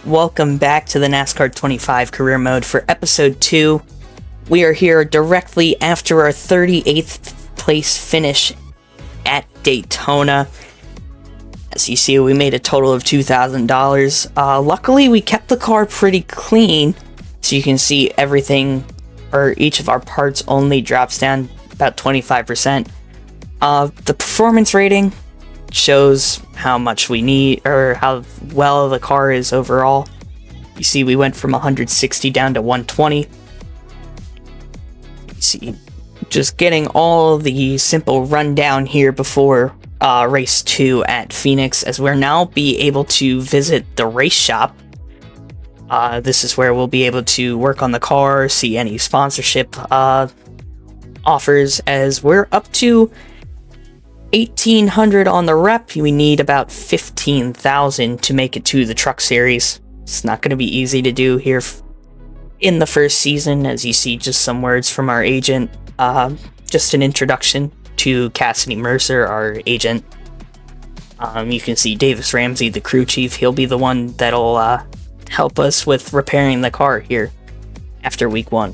Welcome back to the NASCAR 25 career mode for episode 2. We are here directly after our 38th place finish at Daytona. As you see, we made a total of $2,000. Luckily, we kept the car pretty clean, so you can see everything, or each of our parts only drops down about 25%. The performance rating shows how much we need, or how well the car is overall. You see, we went from 160 down to 120. You see, just getting all the simple rundown here before race 2 at Phoenix, as we'll now be able to visit the race shop. This is where we'll be able to work on the car, see any sponsorship offers, as we're up to 1,800 on the rep. We need about 15,000 to make it to the truck series. It's not going to be easy to do here in the first season. As you see, just some words from our agent, just an introduction to Cassidy Mercer, our agent. You can see Davis Ramsey, the crew chief. He'll be the one that'll help us with repairing the car here after week 1.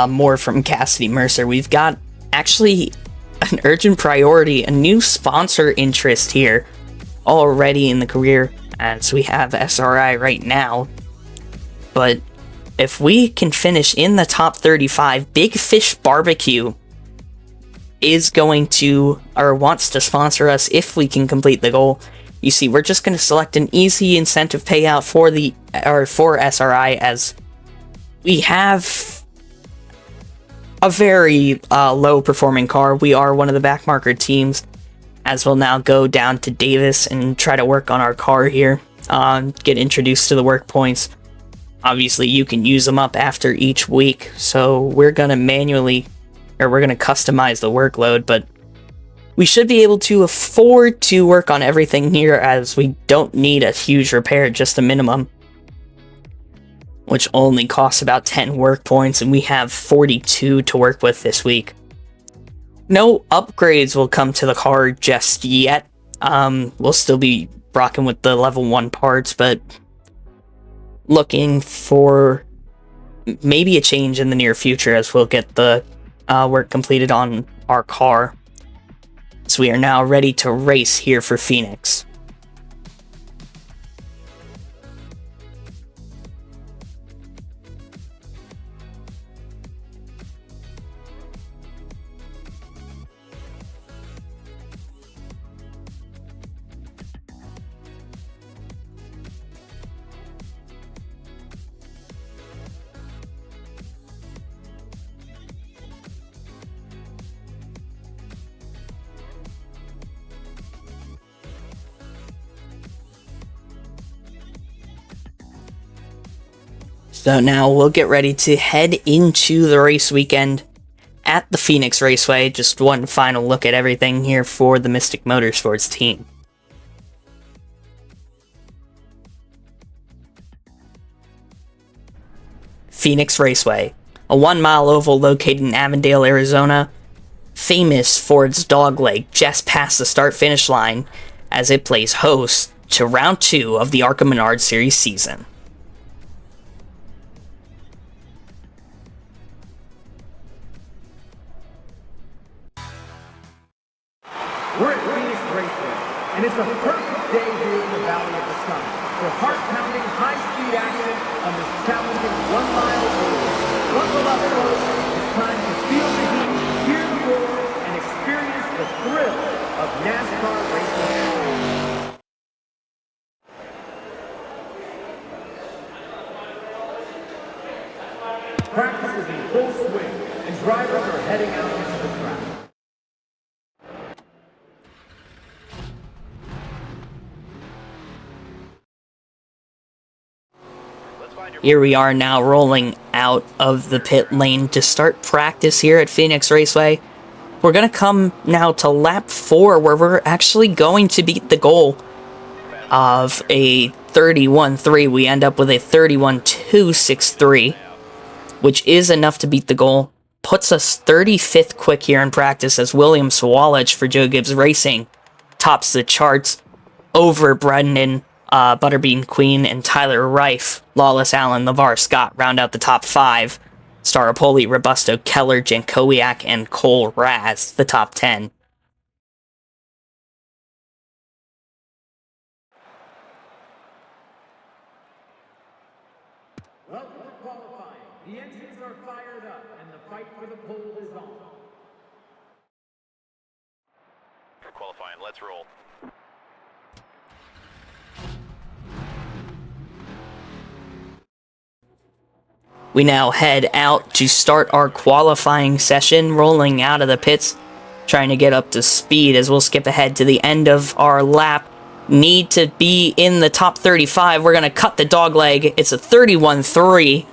More from Cassidy Mercer. We've got actually an urgent priority, a new sponsor interest here already in the career, as we have SRI right now. But if we can finish in the top 35, Big Fish Barbecue is going to, or wants to sponsor us if we can complete the goal. You see, we're just going to select an easy incentive payout for SRI, as we have a very low performing car. We are one of the backmarker teams, as we'll now go down to Davis and try to work on our car here, get introduced to the work points. Obviously, you can use them up after each week, so we're going to customize the workload, but we should be able to afford to work on everything here, as we don't need a huge repair, just a minimum, which only costs about 10 work points, and we have 42 to work with this week. No upgrades will come to the car just yet. We'll still be rocking with the level 1 parts, but looking for maybe a change in the near future, as we'll get the work completed on our car. So we are now ready to race here for Phoenix. So now we'll get ready to head into the race weekend at the Phoenix Raceway. Just one final look at everything here for the Mystic Motorsports team. Phoenix Raceway, a 1-mile oval located in Avondale, Arizona, famous for its dogleg just past the start-finish line, as it plays host to round 2 of the ARCA Menard Series season. We're at Phoenix Raceway, and it's a perfect day here in the Valley of the Sun for heart-pounding, high-speed action on this challenging 1-mile oval. Buckle up, folks. It's time to feel the heat, hear the roar, and experience the thrill of NASCAR racing. Practice is in full swing, and drivers are heading out into the track. Here we are now rolling out of the pit lane to start practice here at Phoenix Raceway. We're going to come now to lap 4, where we're actually going to beat the goal. of a 31-3. We end up with a 31-2-6-3, which is enough to beat the goal. Puts us 35th quick here in practice as William Swalage for Joe Gibbs Racing tops the charts over Brendan, Butterbean Queen, and Tyler Reif. Lawless Allen, LeVar Scott round out the top 5. Staropoli, Robusto, Keller, Jankowiak, and Cole Raz, the top 10. Welcome to qualifying. The engines are fired up and the fight for the pole is on. For qualifying, let's roll. We now head out to start our qualifying session, rolling out of the pits, trying to get up to speed as we'll skip ahead to the end of our lap. Need to be in the top 35. We're going to cut the dog leg. It's a 31-3.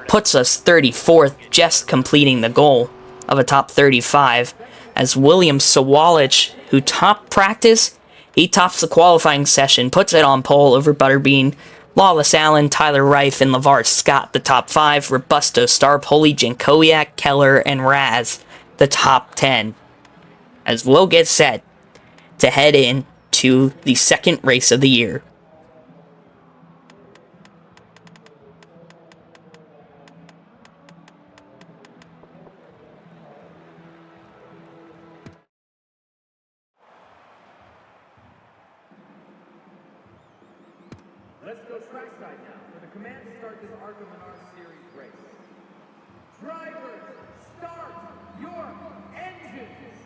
Puts us 34th, just completing the goal of a top 35. As William Swalage, who topped practice, he tops the qualifying session, puts it on pole over Butterbean, Lawless Allen, Tyler Reif, and LeVar Scott, the top 5. Robusto, Staropoli, Jankowiak, Keller, and Raz, the top 10. As we'll get set to head in to the second race of the year. Let's go trackside now for the command to start this Arkham and R Series race. Drivers, start your engines!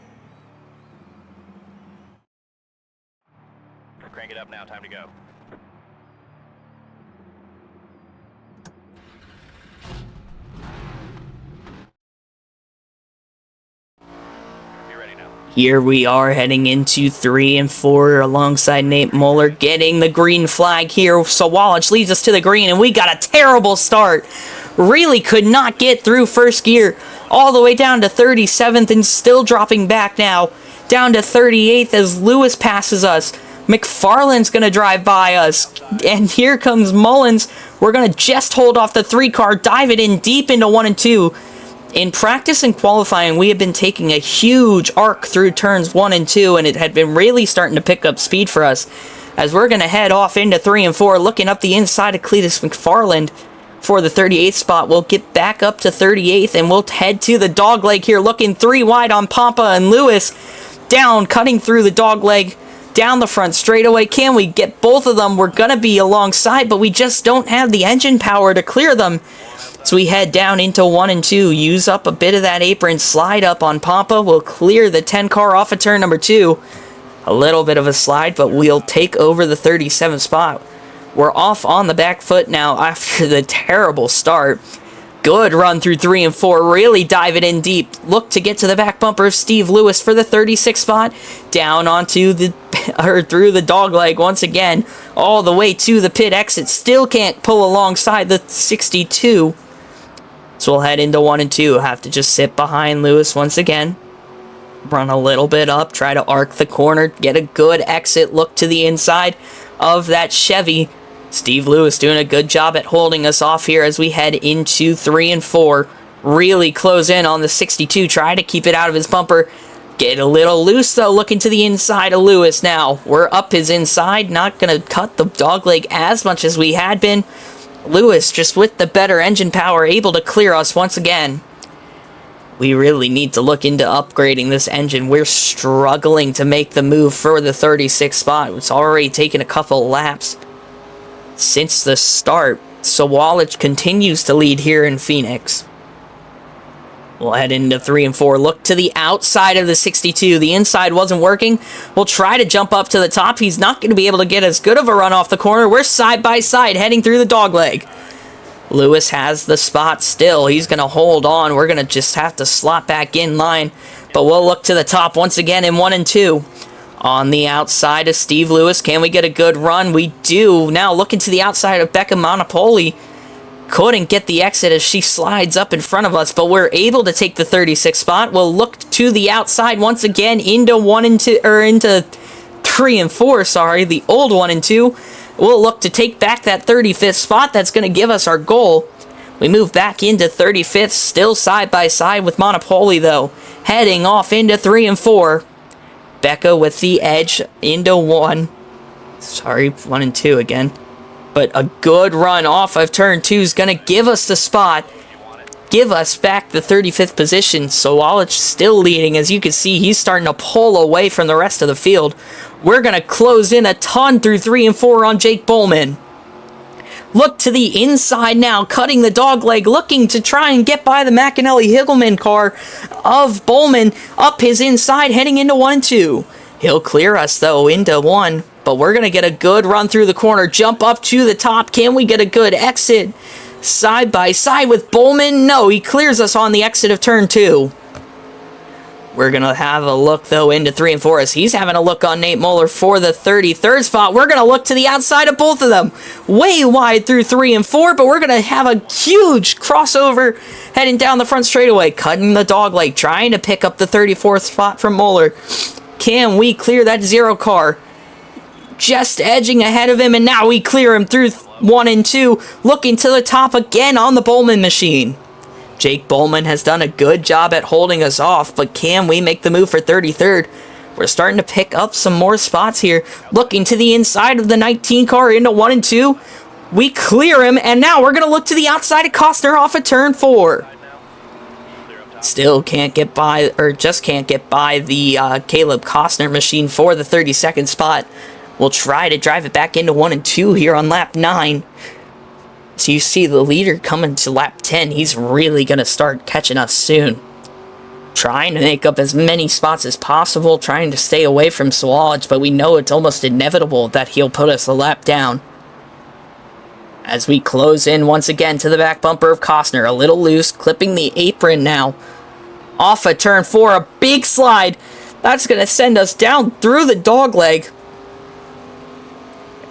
Crank it up now, time to go. Be ready now. Here we are heading into 3 and 4 alongside Nate Muller, getting the green flag here. Swalage leads us to the green, and we got a terrible start. Really could not get through first gear, all the way down to 37th, and still dropping back now, down to 38th as Lewis passes us. McFarland's going to drive by us, and here comes Mullins. We're going to just hold off the 3 car, dive it in deep into 1 and 2. In practice and qualifying, we have been taking a huge arc through turns 1 and 2, and it had been really starting to pick up speed for us. As we're going to head off into 3 and 4, looking up the inside of Cletus McFarland for the 38th spot. We'll get back up to 38th, and we'll head to the dogleg here, looking 3 wide on Pampa and Lewis. Down, cutting through the dogleg, down the front straightaway. Can we get both of them? We're going to be alongside, but we just don't have the engine power to clear them. So we head down into 1 and 2, use up a bit of that apron, slide up on Pampa. We'll clear the 10 car off of turn number 2. A little bit of a slide, but we'll take over the 37th spot. We're off on the back foot now after the terrible start. Good run through 3 and 4, really dive it in deep. Look to get to the back bumper of Steve Lewis for the 36th spot. Down onto the, or through the dogleg once again, all the way to the pit exit. Still can't pull alongside the 62. So we'll head into 1 and 2. Have to just sit behind Lewis once again. Run a little bit up, try to arc the corner, get a good exit, look to the inside of that Chevy. Steve Lewis doing a good job at holding us off here as we head into 3 and 4. Really close in on the 62, try to keep it out of his bumper. Get a little loose though, looking to the inside of Lewis now. We're up his inside, not going to cut the dogleg as much as we had been. Lewis, just with the better engine power, able to clear us once again. We really need to look into upgrading this engine. We're struggling to make the move for the 36th spot. It's already taken a couple laps since the start. Swalage continues to lead here in Phoenix. We'll head into 3 and 4. Look to the outside of the 62. The inside wasn't working. We'll try to jump up to the top. He's not going to be able to get as good of a run off the corner. We're side by side heading through the dogleg. Lewis has the spot still. He's going to hold on. We're going to just have to slot back in line. But we'll look to the top once again in 1 and 2. On the outside of Steve Lewis. Can we get a good run? We do. Now looking to the outside of Becca Monopoli. Couldn't get the exit as she slides up in front of us, but we're able to take the 36th spot. We'll look to the outside once again into 1 and 2, or into 3 and 4, sorry, the old 1 and 2. We'll look to take back that 35th spot. That's going to give us our goal. We move back into 35th, still side by side with Monopoly, though. Heading off into 3 and 4. Becca with the edge into 1. Sorry, 1 and 2 again. But a good run off of turn 2 is going to give us the spot. Give us back the 35th position. Sawalich still leading. As you can see, he's starting to pull away from the rest of the field. We're going to close in a ton through 3 and 4 on Jake Bowman. Look to the inside now, cutting the dog leg, looking to try and get by the McAnally-Higgleman car of Bowman up his inside, heading into 1 and 2. He'll clear us, though, into 1, but we're going to get a good run through the corner, jump up to the top. Can we get a good exit? Side by side with Bowman? No, he clears us on the exit of turn 2. We're going to have a look, though, into 3 and 4 as he's having a look on Nate Moeller for the 33rd spot. We're going to look to the outside of both of them. Way wide through 3 and 4, but we're going to have a huge crossover heading down the front straightaway, cutting the dog leg, trying to pick up the 34th spot from Moeller. Can we clear that 0 car? Just edging ahead of him, and now we clear him through 1 and 2, looking to the top again on the Bowman machine. Jake Bowman has done a good job at holding us off, but can we make the move for 33rd? We're starting to pick up some more spots here. Looking to the inside of the 19 car into 1 and 2. We clear him, and now we're going to look to the outside of Costner off of turn 4. Still can't get by, or just can't get by the Caleb Costner machine for the 32nd spot. We'll try to drive it back into 1 and 2 here on lap 9. So you see the leader coming to lap 10. He's really going to start catching us soon. Trying to make up as many spots as possible, trying to stay away from Sawalich, but we know it's almost inevitable that he'll put us a lap down. As we close in once again to the back bumper of Costner, a little loose, clipping the apron now. Off of turn 4, a big slide. That's going to send us down through the dogleg.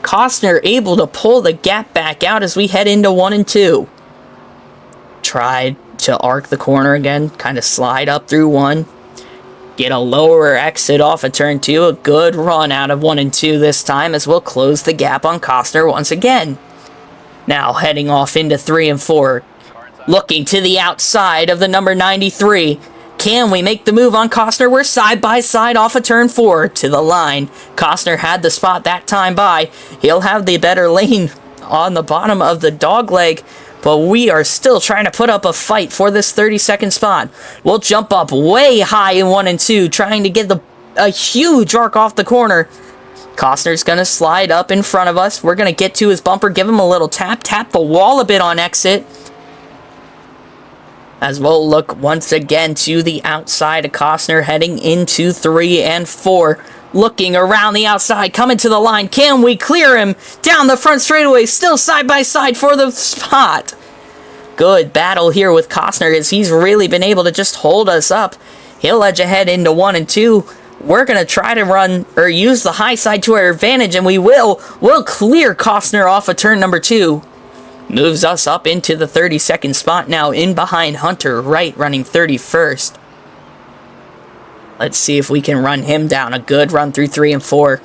Costner able to pull the gap back out as we head into 1 and 2. Tried to arc the corner again, kind of slide up through 1. Get a lower exit off of turn 2. A good run out of 1 and 2 this time as we'll close the gap on Costner once again. Now heading off into 3 and 4. Looking to the outside of the number 93. Can we make the move on Costner? We're side by side off of turn 4 to the line. Costner had the spot that time by. He'll have the better lane on the bottom of the dogleg, but we are still trying to put up a fight for this 32nd spot. We'll jump up way high in 1 and 2, trying to get a huge arc off the corner. Costner's going to slide up in front of us. We're going to get to his bumper, give him a little tap the wall a bit on exit. As we'll look once again to the outside of Costner, heading into 3 and 4. Looking around the outside, coming to the line. Can we clear him down the front straightaway? Still side by side for the spot. Good battle here with Costner as he's really been able to just hold us up. He'll edge ahead into 1 and 2. We're going to try to run or use the high side to our advantage, and we will. We'll clear Costner off of turn number 2. Moves us up into the 32nd spot now, in behind Hunter Wright, running 31st. Let's see if we can run him down. A good run through 3 and 4.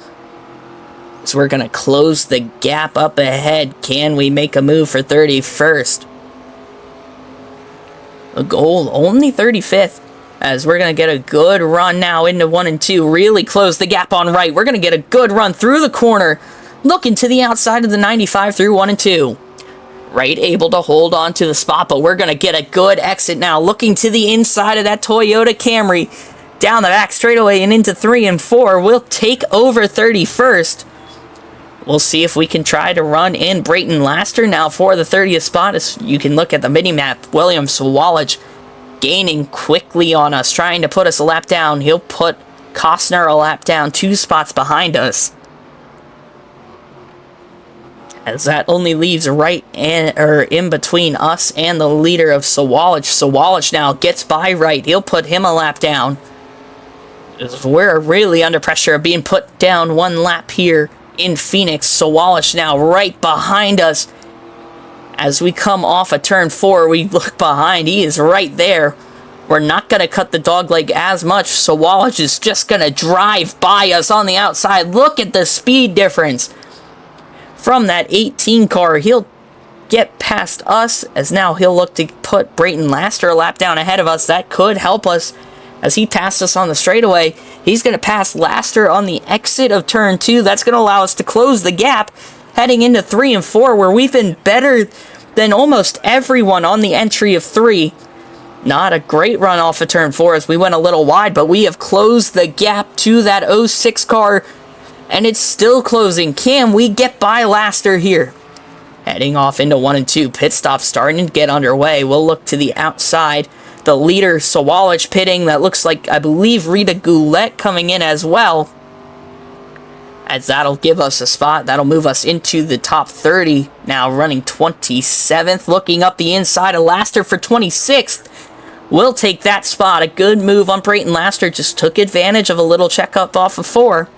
So we're going to close the gap up ahead. Can we make a move for 31st? A goal, only 35th. As we're going to get a good run now into 1 and 2. Really close the gap on Wright. We're going to get a good run through the corner. Looking to the outside of the 95 through 1 and 2. Wright able to hold on to the spot, but we're going to get a good exit now. Looking to the inside of that Toyota Camry. Down the back straightaway and into 3 and 4. We'll take over 31st. We'll see if we can try to run in Brayton Laster now for the 30th spot. As you can look at the mini-map, William Sawalich gaining quickly on us, trying to put us a lap down. He'll put Costner a lap down, 2 spots behind us. As that only leaves right in between us and the leader of Sawalich. Sawalich now gets by Wright. He'll put him a lap down. As we're really under pressure of being put down 1 lap here in Phoenix. Sawalich now right behind us. As we come off of turn 4, we look behind. He is right there. We're not going to cut the dog leg as much, so Wallach is just going to drive by us on the outside. Look at the speed difference. From that 18 car, he'll get past us, as now he'll look to put Brayton Laster a lap down ahead of us. That could help us, as he passed us on the straightaway. He's going to pass Laster on the exit of turn 2. That's going to allow us to close the gap heading into 3 and 4, where we've been better than almost everyone on the entry of 3. Not a great run off of turn 4 as we went a little wide, but we have closed the gap to that 06 car, and it's still closing. Can we get by Laster here? Heading off into 1 and 2. Pit stop starting to get underway. We'll look to the outside. The leader, Sawallich, pitting. That looks like, I believe, Rita Goulet coming in as well, as that'll give us a spot. That'll move us into the top 30. Now running 27th. Looking up the inside of Laster for 26th. We'll take that spot. A good move on Brayton Laster. Just took advantage of a little checkup off of 4.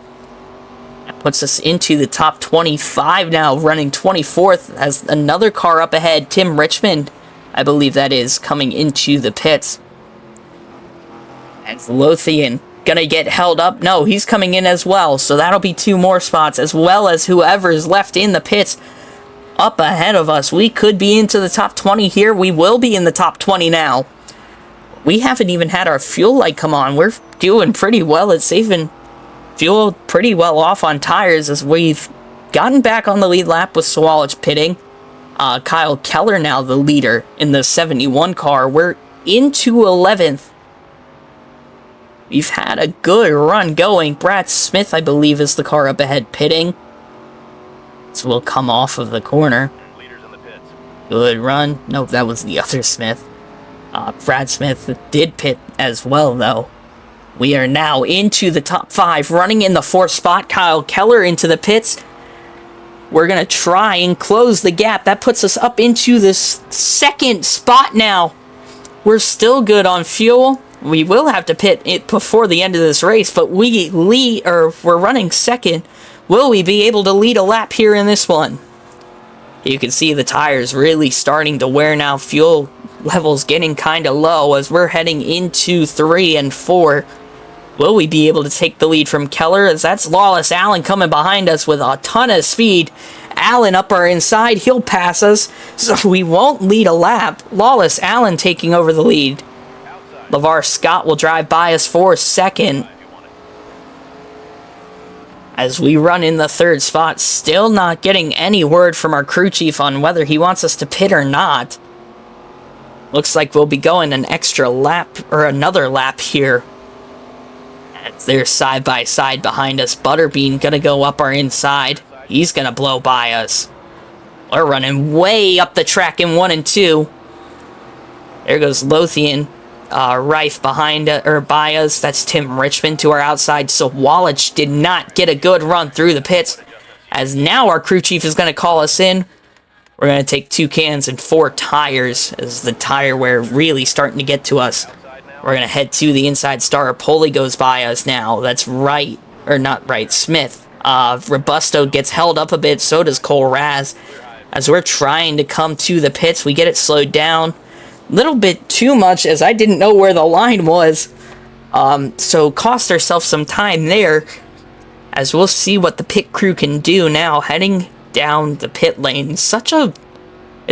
That puts us into the top 25 now. Running 24th as another car up ahead. Tim Richmond, I believe that is, coming into the pits. As Lothian gonna get held up. No, he's coming in as well, so that'll be 2 more spots, as well as whoever's left in the pits up ahead of us. We could be into the top 20 here. We will be in the top 20 now. We haven't even had our fuel light come on. We're doing pretty well at saving fuel, pretty well off on tires, as we've gotten back on the lead lap with Sawallich pitting. Kyle Keller now the leader in the 71 car. We're into 11th. We've had a good run going. Brad Smith, I believe, is the car up ahead pitting. So we'll come off of the corner. Leaders in the pits. Good run. Nope, that was the other Smith. Brad Smith did pit as well, though. We are now into the top 5. Running in the 4th spot, Kyle Keller into the pits. We're going to try and close the gap. That puts us up into this 2nd spot now. We're still good on fuel. We will have to pit it before the end of this race, but we're running 2nd. Will we be able to lead a lap here in this one? You can see the tires really starting to wear now. Fuel levels getting kind of low as we're heading into 3 and 4. Will we be able to take the lead from Keller? As that's Lawless Allen coming behind us with a ton of speed. Allen up our inside. He'll pass us, so we won't lead a lap. Lawless Allen taking over the lead. LeVar Scott will drive by us for 2nd. As we run in the 3rd spot, still not getting any word from our crew chief on whether he wants us to pit or not. Looks like we'll be going an extra lap, or another lap here. As they're side by side behind us. Butterbean gonna go up our inside. He's gonna blow by us. We're running way up the track in 1 and 2. There goes Lothian. Rife behind by us. That's Tim Richmond to our outside. So Wallach did not get a good run through the pits, as now our crew chief is going to call us in. We're going to take 2 cans and 4 tires, as the tire wear really starting to get to us. We're going to head to the inside. Star Poli goes by us now. That's right, or not right, Smith. Robusto gets held up a bit. So does Cole Raz. As we're trying to come to the pits, we get it slowed down. Little bit too much, as I didn't know where the line was, so cost ourselves some time there, as we'll see what the pit crew can do now. Heading down the pit lane. It's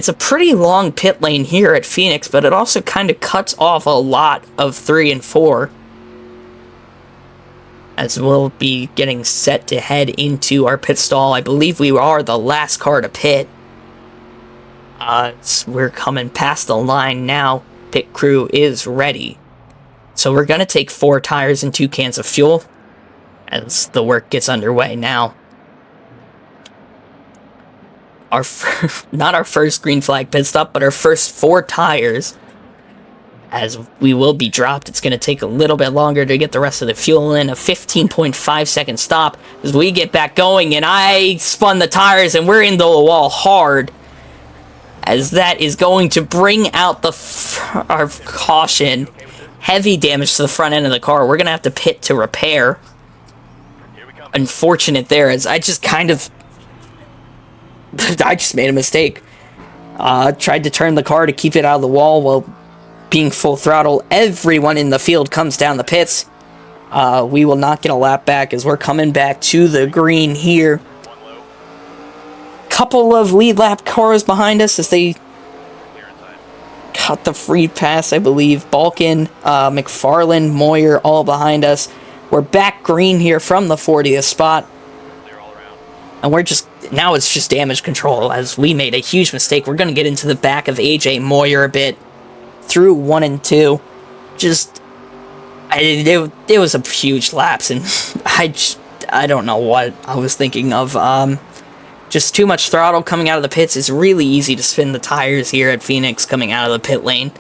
a pretty long pit lane here at Phoenix, but it also kind of cuts off a lot of 3 and 4, as we'll be getting set to head into our pit stall. I believe we are the last car to pit. We're coming past the line now. Pit crew is ready. So we're going to take 4 tires and 2 cans of fuel as the work gets underway now. Not our first green flag pit stop, but our first 4 tires. As we will be dropped, it's going to take a little bit longer to get the rest of the fuel in. A 15.5 second stop as we get back going, and I spun the tires and we're into the wall hard, as that is going to bring out our caution. Heavy damage to the front end of the car. We're going to have to pit to repair. Unfortunate there, as I just made a mistake. Tried to turn the car to keep it out of the wall. Well, being full throttle. Everyone in the field comes down the pits. We will not get a lap back as we're coming back to the green here. Couple of lead lap cars behind us as they cut the free pass, I believe. Balkan, McFarland, Moyer, all behind us. We're back green here from the 40th spot. And we're just, now it's just damage control as we made a huge mistake. We're going to get into the back of AJ Moyer a bit through 1 and 2. Just, it was a huge lapse, and I don't know what I was thinking of. Just too much throttle coming out of the pits. Is really easy to spin the tires here at Phoenix coming out of the pit lane.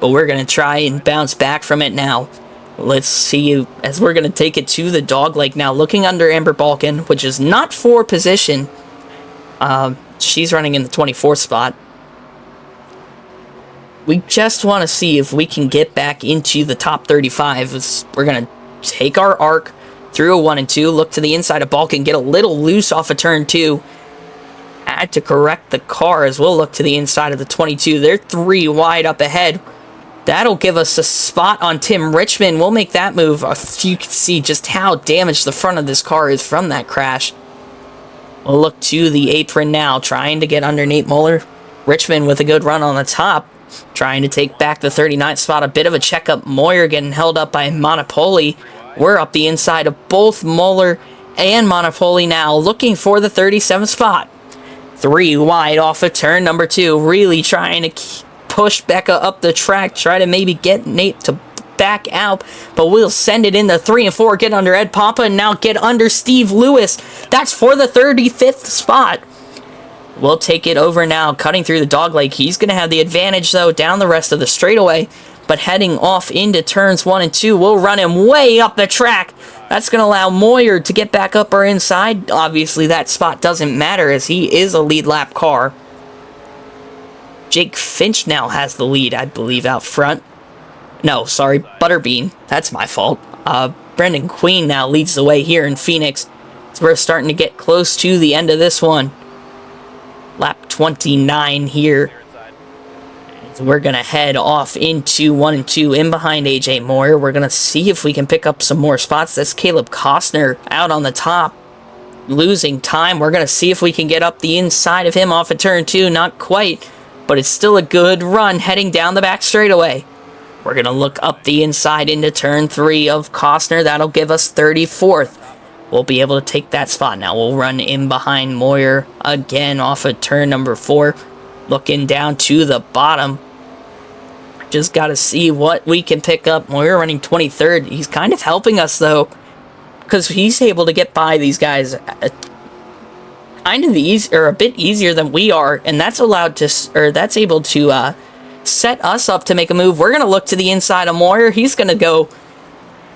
But we're going to try and bounce back from it now. Let's see as we're going to take it to the dogleg now. Looking under Amber Balkan, which is not for position. She's running in the 24th spot. We just want to see if we can get back into the top 35. We're going to take our arc through a 1 and 2. Look to the inside of Balkan. Get a little loose off of turn 2. Had to correct the car as we'll look to the inside of the 22. They're 3 wide up ahead. That'll give us a spot on Tim Richmond. We'll make that move. You can see just how damaged the front of this car is from that crash. We'll look to the apron now, trying to get under Nate Muller. Richmond with a good run on the top, trying to take back the 39th spot. A bit of a checkup. Moyer getting held up by Monopoli. We're up the inside of both Muller and Monopoli now, looking for the 37th spot. 3 wide off of turn number 2, really trying to push Becca up the track, try to maybe get Nate to back out, but we'll send it into 3 and 4, get under Ed Papa, and now get under Steve Lewis. That's for the 35th spot. We'll take it over now, cutting through the dogleg. He's going to have the advantage, though, down the rest of the straightaway, but heading off into turns 1 and 2, we'll run him way up the track. That's going to allow Moyer to get back up or inside. Obviously, that spot doesn't matter as he is a lead lap car. Jake Finch now has the lead, I believe, out front. No, sorry, Butterbean. That's my fault. Brendan Queen now leads the way here in Phoenix. So we're starting to get close to the end of this one. Lap 29 here. So we're going to head off into 1 and 2 in behind AJ Moyer. We're going to see if we can pick up some more spots. That's Caleb Costner out on the top, losing time. We're going to see if we can get up the inside of him off of turn 2. Not quite, but it's still a good run heading down the back straightaway. We're going to look up the inside into turn 3 of Costner. That'll give us 34th. We'll be able to take that spot now. We'll run in behind Moyer again off of turn number 4. Looking down to the bottom. Just got to see what we can pick up. Moyer running 23rd. He's kind of helping us, though, because he's able to get by these guys kind of a bit easier than we are, and that's that's able to set us up to make a move. We're going to look to the inside of Moyer. He's going to go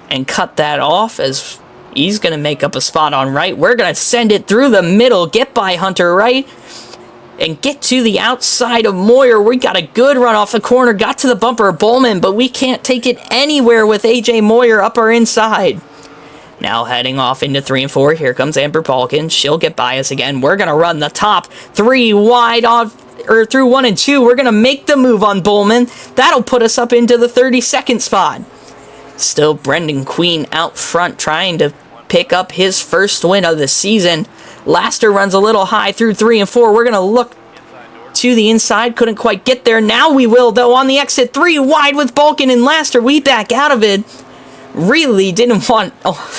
and cut that off as he's going to make up a spot on right. We're going to send it through the middle, get by Hunter Wright, and get to the outside of Moyer. We got a good run off the corner, got to the bumper of Bowman, but we can't take it anywhere with AJ Moyer up our inside. Now heading off into 3 and 4, here comes Amber Balkan. She'll get by us again. We're going to run the top 3 wide through 1 and 2. We're going to make the move on Bowman. That'll put us up into the 32nd spot. Still Brendan Queen out front trying to pick up his first win of the season. Laster runs a little high through 3 and 4. We're going to look to the inside. Couldn't quite get there. Now we will, though, on the exit. 3 wide with Balkan and Laster. We back out of it. Really didn't want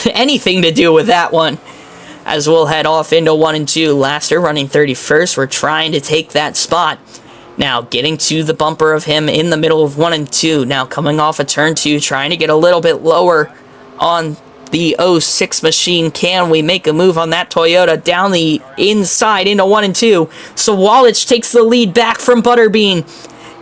anything to do with that one. As we'll head off into 1 and 2. Laster running 31st. We're trying to take that spot. Now getting to the bumper of him in the middle of 1 and 2. Now coming off of turn 2. Trying to get a little bit lower on the 06 machine. Can we make a move on that Toyota down the inside into 1 and 2? So Walich takes the lead back from Butterbean.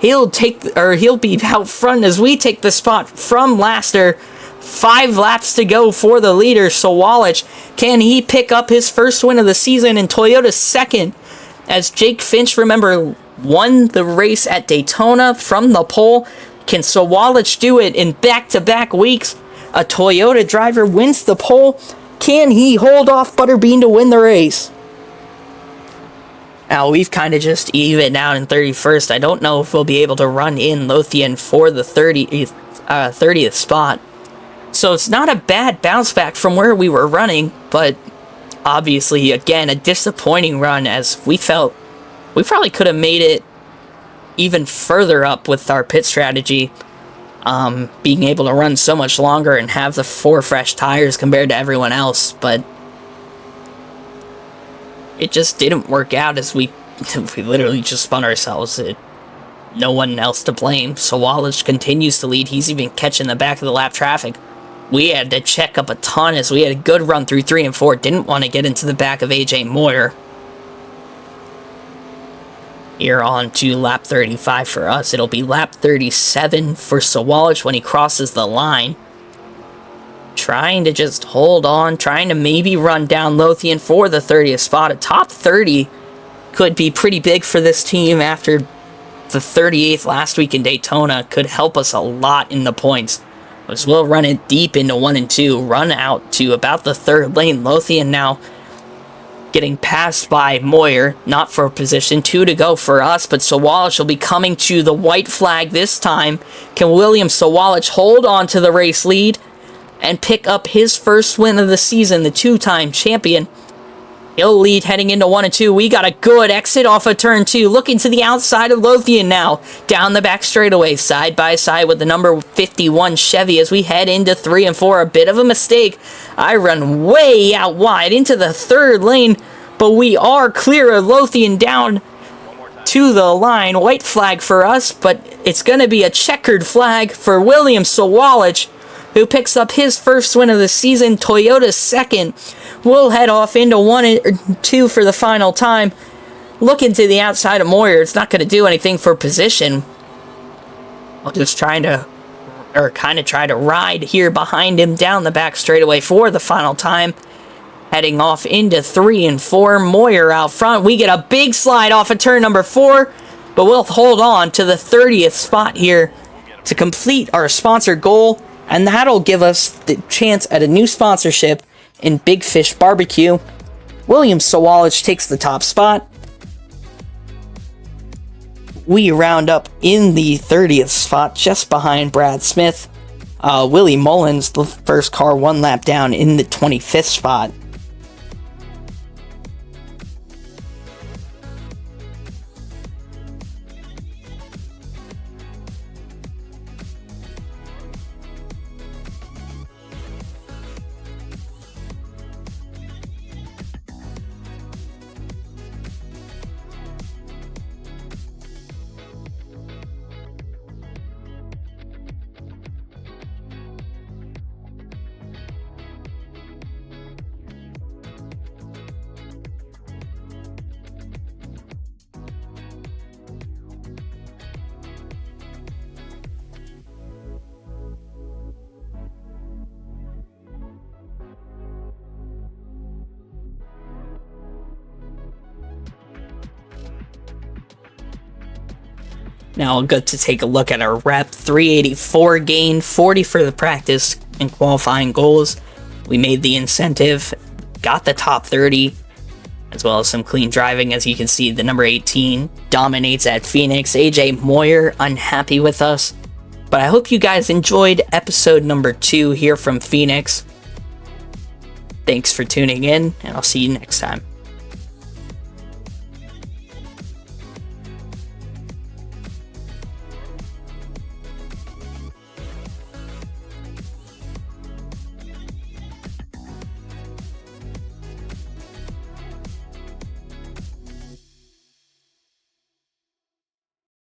He'll be out front as we take the spot from Laster. 5 laps to go for the leader. So Walich, can he pick up his first win of the season in Toyota's second? As Jake Finch, remember, won the race at Daytona from the pole. Can Sawalich do it in back-to-back weeks? A Toyota driver wins the pole. Can he hold off Butterbean to win the race? Now, we've kind of just evened out in 31st. I don't know if we'll be able to run in Lothian for the 30th spot. So it's not a bad bounce back from where we were running, but obviously, again, a disappointing run, as we felt we probably could have made it even further up with our pit strategy. Being able to run so much longer and have the 4 fresh tires compared to everyone else, but it just didn't work out, as we literally just spun ourselves. No one else to blame. Sawallich continues to lead. He's even catching the back of the lap traffic. We had to check up a ton, as we had a good run through 3 and 4. Didn't want to get into the back of AJ Moyer. Here on to lap 35 for us. It'll be lap 37 for Sawallich when he crosses the line. Trying to just hold on, trying to maybe run down Lothian for the 30th spot. A top 30 could be pretty big for this team after the 38th last week in Daytona. Could help us a lot in the points, as we'll run it deep into 1 and 2, run out to about the 3rd lane. Lothian now getting passed by Moyer, not for position. 2 to go for us, but Sawallich will be coming to the white flag this time. Can William Sawallich hold on to the race lead and pick up his first win of the season, the 2-time champion? He'll lead heading into 1 and 2. We got a good exit off of turn 2. Looking to the outside of Lothian now. Down the back straightaway, side by side with the number 51 Chevy as we head into 3 and 4. A bit of a mistake. I run way out wide into the 3rd lane, but we are clear of Lothian down to the line. White flag for us, but it's going to be a checkered flag for William Sawallich, who picks up his first win of the season. Toyota's second. We'll head off into 1 and 2 for the final time. Looking to the outside of Moyer. It's not going to do anything for position. I'll just try to ride here behind him down the back straightaway for the final time. Heading off into 3 and 4. Moyer out front. We get a big slide off of turn number 4, but we'll hold on to the 30th spot here to complete our sponsor goal. And that'll give us the chance at a new sponsorship in Big Fish Barbecue. William Sawallich takes the top spot. We round up in the 30th spot, just behind Brad Smith. Willie Mullins, the first car 1 lap down, in the 25th spot. Now I'll get to take a look at our rep. 384 gain, 40 for the practice and qualifying goals. We made the incentive, got the top 30, as well as some clean driving. As you can see, the number 18 dominates at Phoenix. AJ Moyer unhappy with us. But I hope you guys enjoyed episode number 2 here from Phoenix. Thanks for tuning in, and I'll see you next time.